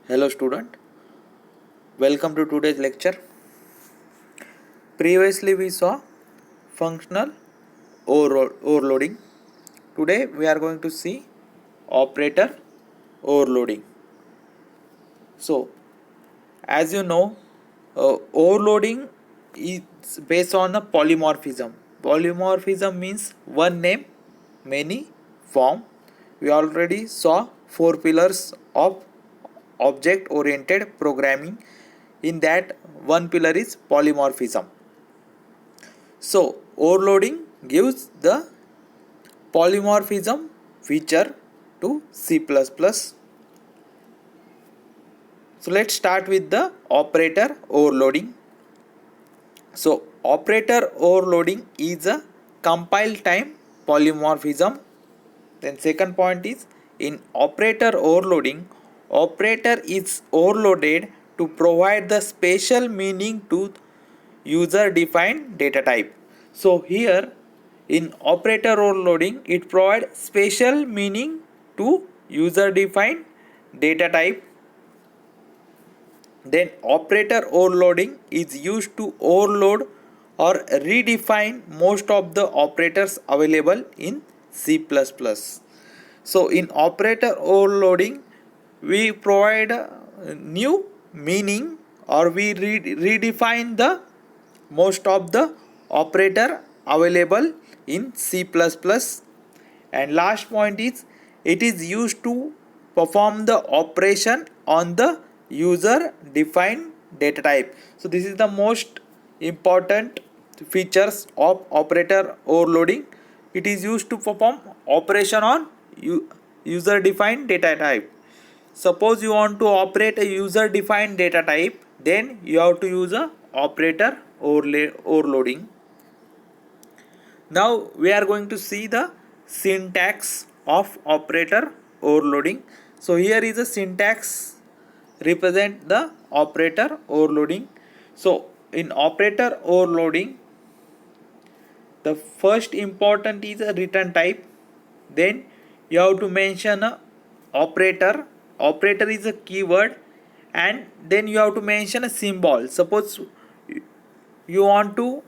Hello student, welcome to today's lecture. Previously we saw functional overloading. Today we are going to see operator overloading. So as you know, overloading is based on a polymorphism. Polymorphism means one name, many form. We already saw four pillars of object oriented programming. In that, one pillar is polymorphism. So overloading gives the polymorphism feature to C++. So let's start with the operator overloading. So operator overloading is a compile time polymorphism. Then second point is, in operator overloading, operator is overloaded to provide the special meaning to user defined data type. So here in operator overloading, it provides special meaning to user defined data type. Then operator overloading is used to overload or redefine most of the operators available in C++. So in operator overloading, we provide a new meaning, or we redefine the most of the operator available in C++. And last point is, it is used to perform the operation on the user defined data type. So this is the most important features of operator overloading. It is used to perform operation on user defined data type. Suppose you want to operate a user defined data type, then you have to use a operator overloading. Now we are going to see the syntax of operator overloading. So here is a syntax represent the operator overloading. So in operator overloading, the first important is a return type. Then you have to mention a operator. Operator is a keyword, and then you have to mention a symbol. Suppose you want to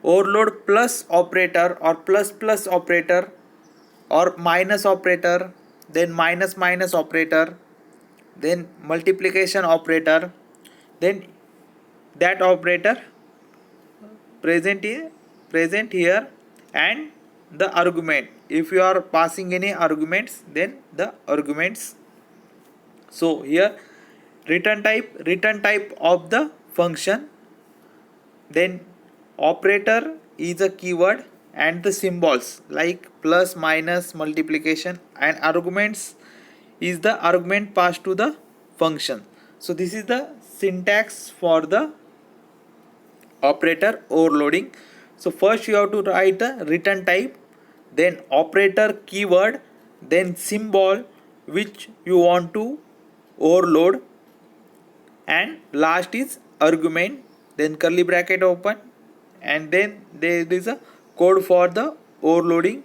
overload plus operator or plus plus operator or minus operator, then minus minus operator, then multiplication operator, then that operator present here, and the argument. If you are passing any arguments, then the arguments. So here return type of the function, then operator is a keyword, and the symbols like plus minus multiplication, and arguments is the argument passed to the function. So this is the syntax for the operator overloading. So first you have to write the return type, then operator keyword, then symbol which you want to overload, and last is argument, then curly bracket open, and then there is a code for the overloading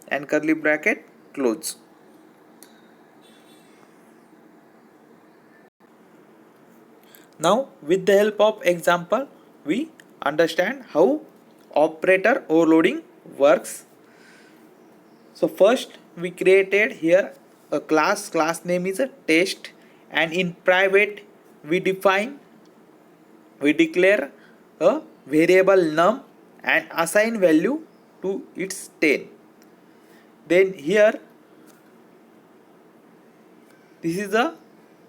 and curly bracket close. Now with the help of example, we understand how operator overloading works. So first we created here a class name is a test, and in private we declare a variable num and assign value to its 10. Then here this is a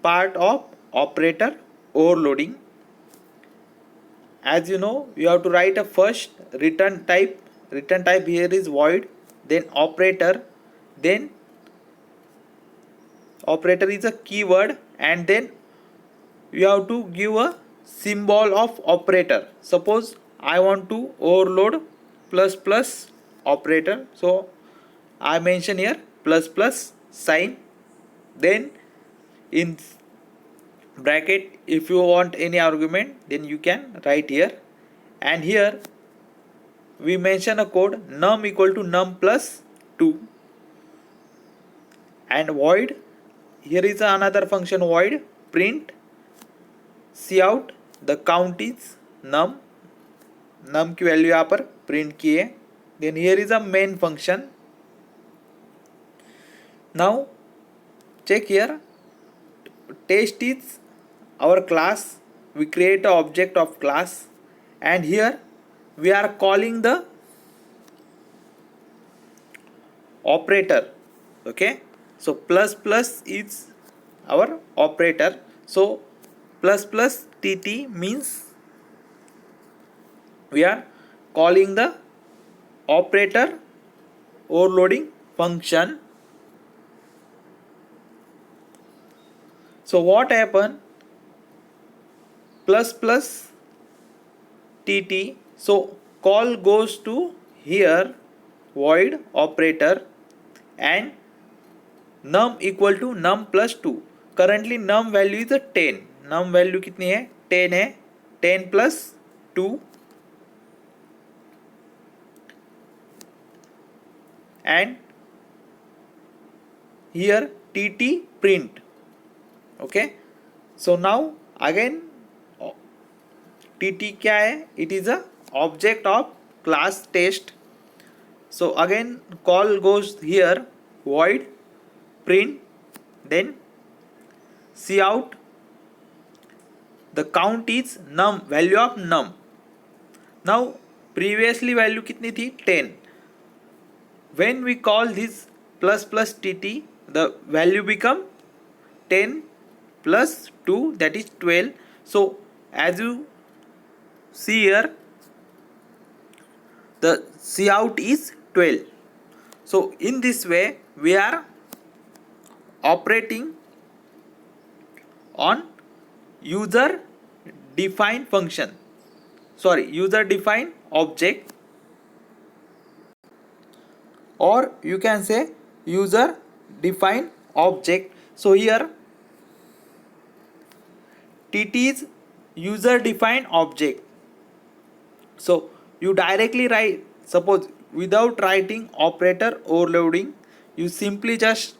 part of operator overloading. As you know, you have to write a first return type here is void, then operator, then operator is a keyword, and then you have to give a symbol of operator. Suppose I want to overload plus plus operator, so I mention here plus plus sign, then in bracket if you want any argument, then you can write here, and here we mention a code num equal to num plus 2, and void, here is another function void, print cout the count is num, num की value यहाँ पर print की है. Then here is a main function. Now check here, test is our class. We create an object of class, and here we are calling the operator. Okay, so plus plus is our operator. So plus plus tt means we are calling the operator overloading function. So what happened, plus plus tt, so call goes to here void operator and num equal to num plus 2. Currently num value is a 10. num value कितनी है, 10 है. 10 plus 2 and here tt print. Okay, so now again tt क्या है, it is a object of class test. So again call goes here void print, then cout the count is num, value of num. Now previously value कितनी थी, 10. When we call this plus plus tt, the value become 10 plus 2, that is 12. So as you see here, the cout is 12. So in this way we are operating on user defined function, sorry, user defined object, or you can say user defined object. So here tt is user defined object. So you directly write, suppose without writing operator overloading, you simply just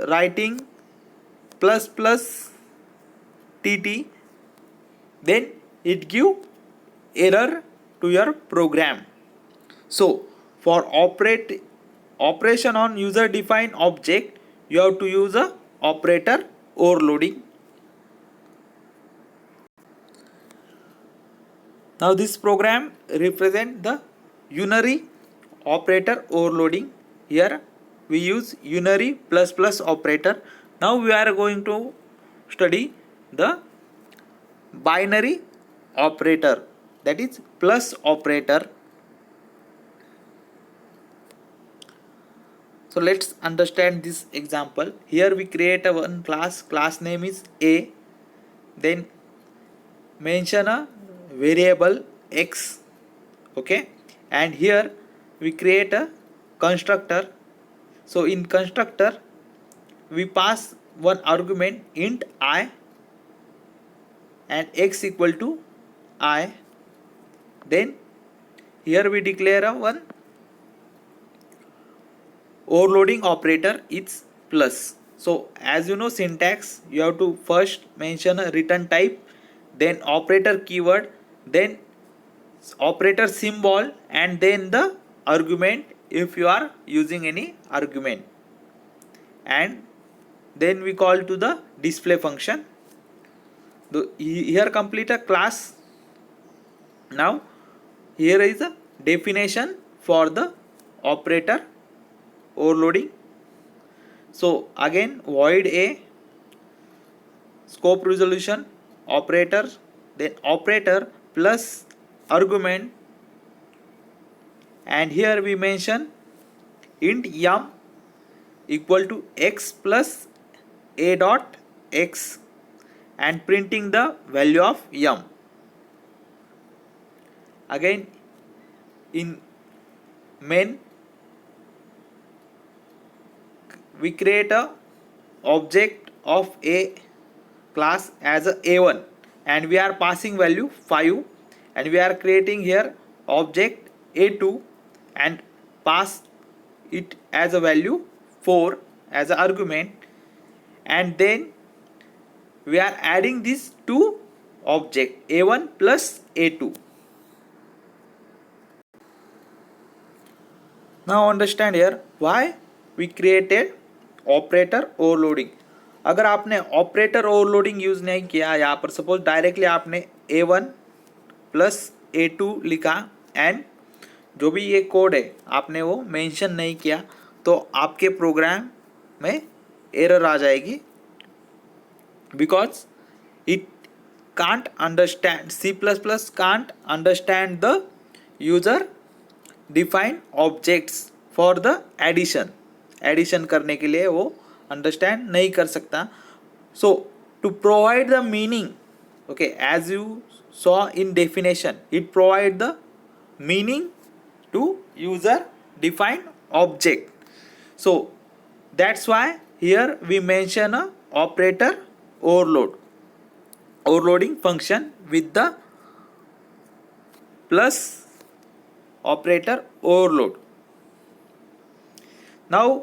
writing plus plus tt, then it give error to your program. So for operation on user defined object, you have to use a operator overloading. Now this program represent the unary operator overloading. Here we use unary plus plus operator. Now we are going to study the binary operator, that is plus operator. So let's understand this example. Here we create a one class name is A, then mention a variable x. Okay, and here we create a constructor. So in constructor we pass one argument int I and x equal to I. Then here we declare a one overloading operator, it's plus. So as you know syntax, you have to first mention a return type, then operator keyword, then operator symbol, and then the argument if you are using any argument, and then we call to the display function. Here complete a class. Now here is a definition for the operator overloading. So again void a scope resolution operator, then operator plus argument, and here we mention int yum equal to x plus a dot x, and printing the value of yum. Again in main we create a object of a class as a a1, and we are passing value 5, and we are creating here object a2 and pass it as a value 4 as an argument, and then we are adding these two object A1 plus A2. Now understand here why we created operator overloading. अगर आपने operator overloading use नहीं किया, यहाँ पर suppose directly आपने A1 plus A2 लिखा and जो भी ये कोड है आपने वो मेंशन नहीं किया, तो आपके प्रोग्राम में एरर आ जाएगी, because it can't understand, C++ can't understand the user define objects for the addition करने के लिए वो अंडरस्टैंड नहीं कर सकता. So to provide the meaning, okay, as you saw in definition, it provide the meaning to user defined object. So that's why here we mention a operator overloading function with the plus operator overload. Now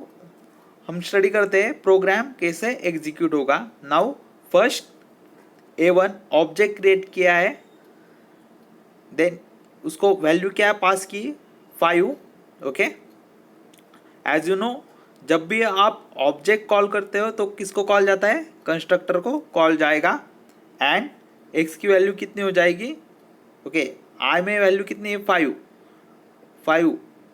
हम study करते हैं programme कैसे execute होगा. Now first A1 object create किया है, then उसको value क्या पास की, 5. ओके, एज यू नो जब भी आप ऑब्जेक्ट कॉल करते हो तो किसको कॉल जाता है, कंस्ट्रक्टर को कॉल जाएगा. एंड एक्स की वैल्यू कितनी हो जाएगी, ओके, आई में वैल्यू कितनी है, 5,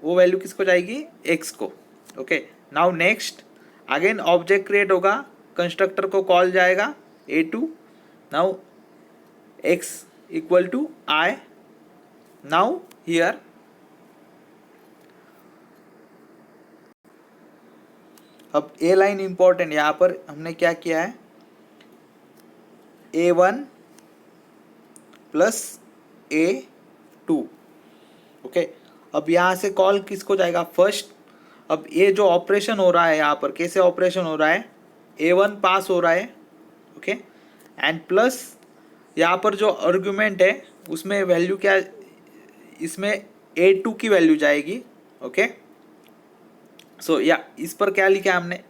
वो वैल्यू किसको जाएगी, एक्स को. Okay, now next again object create होगा, कंस्ट्रक्टर को कॉल जाएगा A2. Now x equal to i. Now here अब ए लाइन इंपॉर्टेंट, यहाँ पर हमने क्या किया है, A1 प्लस A2. ओके, अब यहाँ से कॉल किसको जाएगा, फर्स्ट. अब ये जो ऑपरेशन हो रहा है यहाँ पर कैसे ऑपरेशन हो रहा है, A1 पास हो रहा है, ओके, एंड प्लस यहाँ पर जो आर्गुमेंट है उसमें वैल्यू क्या, इसमें A2 की वैल्यू जाएगी. ओके, सो या इस पर क्या लिखा है हमने,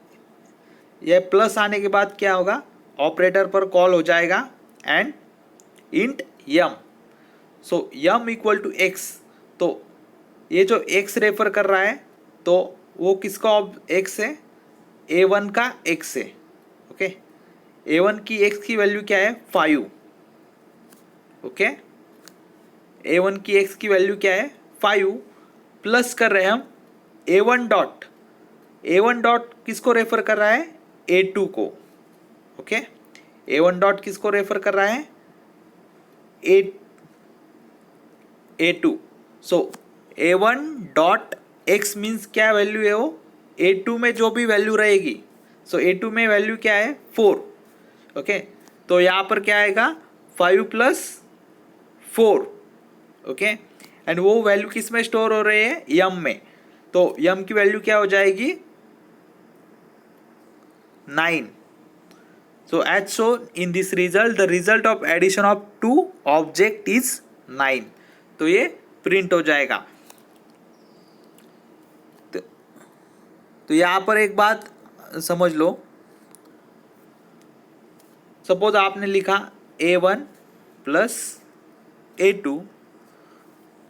यह प्लस आने के बाद क्या होगा, ऑपरेटर पर कॉल हो जाएगा एंड इंट यम. सो यम इक्वल टू एक्स. तो ये जो एक्स रेफर कर रहा है तो वो किसका एक्स है, A1 का एक्स है. ओके, A1 की एक्स की वैल्यू क्या है, 5. ओके, A1 की एक्स की वैल्यू क्या है, 5, प्लस कर रहे हैं हम A1 डॉट किसको रेफर कर रहा है, A2 को. ओके, A1 डॉट किसको रेफर कर रहा है, A2. सो A1 डॉट एक्स मीन्स क्या वैल्यू है वो, A2 में जो भी वैल्यू रहेगी. सो A2 में वैल्यू क्या है, 4. ओके, तो यहाँ पर क्या आएगा, 5 प्लस 4. ओके, एंड वो वैल्यू किस में स्टोर हो रही है, यम में. तो यम की वैल्यू क्या हो जाएगी, 9. So as shown in this result, the result of addition of two object is 9. तो ये प्रिंट हो जाएगा. तो यहाँ पर एक बात समझ लो, सपोज आपने लिखा A1 प्लस A2.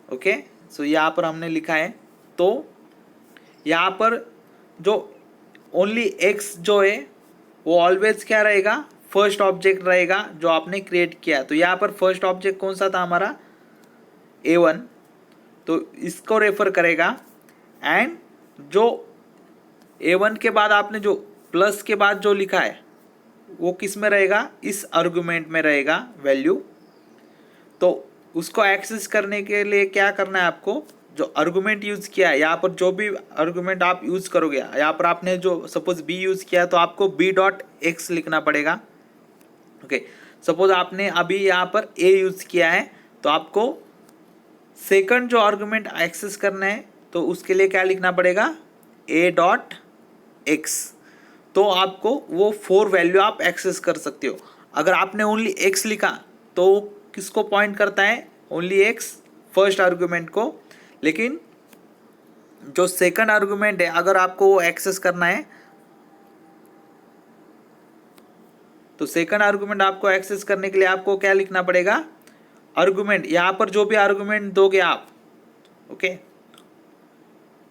ओके, सो यहाँ पर हमने लिखा है, तो यहाँ पर जो ओनली x जो है वो ऑलवेज क्या रहेगा, फर्स्ट ऑब्जेक्ट रहेगा जो आपने क्रिएट किया. तो यहाँ पर फर्स्ट ऑब्जेक्ट कौन सा था हमारा, A1, तो इसको रेफर करेगा. एंड जो A1 के बाद आपने जो प्लस के बाद जो लिखा है वो किस में रहेगा, इस आर्गुमेंट में रहेगा वैल्यू. तो उसको एक्सेस करने के लिए क्या करना है आपको, जो आर्गुमेंट यूज़ किया है, यहाँ पर जो भी आर्गुमेंट आप यूज़ करोगे, यहाँ पर आपने जो सपोज b यूज़ किया तो आपको b डॉट एक्स लिखना पड़ेगा. ओके, सपोज आपने अभी यहाँ पर a यूज़ किया है तो आपको सेकंड जो आर्गुमेंट एक्सेस करना है तो उसके लिए क्या लिखना पड़ेगा, a डॉट एक्स. तो आपको वो 4 वैल्यू आप एक्सेस कर सकते हो. अगर आपने ओनली x लिखा तो किसको पॉइंट करता है, ओनली x फर्स्ट आर्गुमेंट को. लेकिन जो सेकंड आर्गुमेंट है अगर आपको वो एक्सेस करना है तो सेकंड आर्गुमेंट आपको एक्सेस करने के लिए आपको क्या लिखना पड़ेगा, आर्गुमेंट, यहाँ पर जो भी आर्गुमेंट दोगे आप, ओके,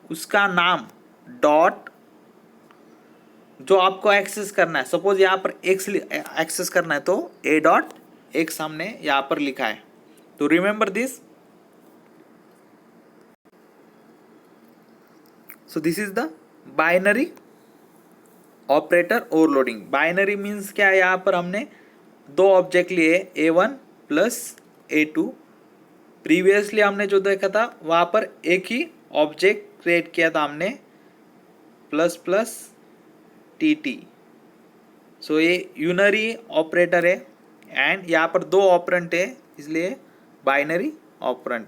उसका नाम डॉट जो आपको एक्सेस करना है, सपोज यहाँ पर एक्स एक्सेस करना है तो ए डॉट एक्स हमने यहाँ पर लिखा है। तो remember this, so this is the binary operator overloading. Binary means क्या है, यहाँ पर हमने दो ऑब्जेक्ट लिए A1 प्लस A2। प्रीवियसली हमने जो देखा था वहाँ पर एक ही ऑब्जेक्ट क्रिएट किया था हमने, प्लस प्लस TT। सो ये यूनरी ऑपरेटर है एंड यहाँ पर दो ऑपरेंट है, इसलिए बाइनरी ऑपरेंट।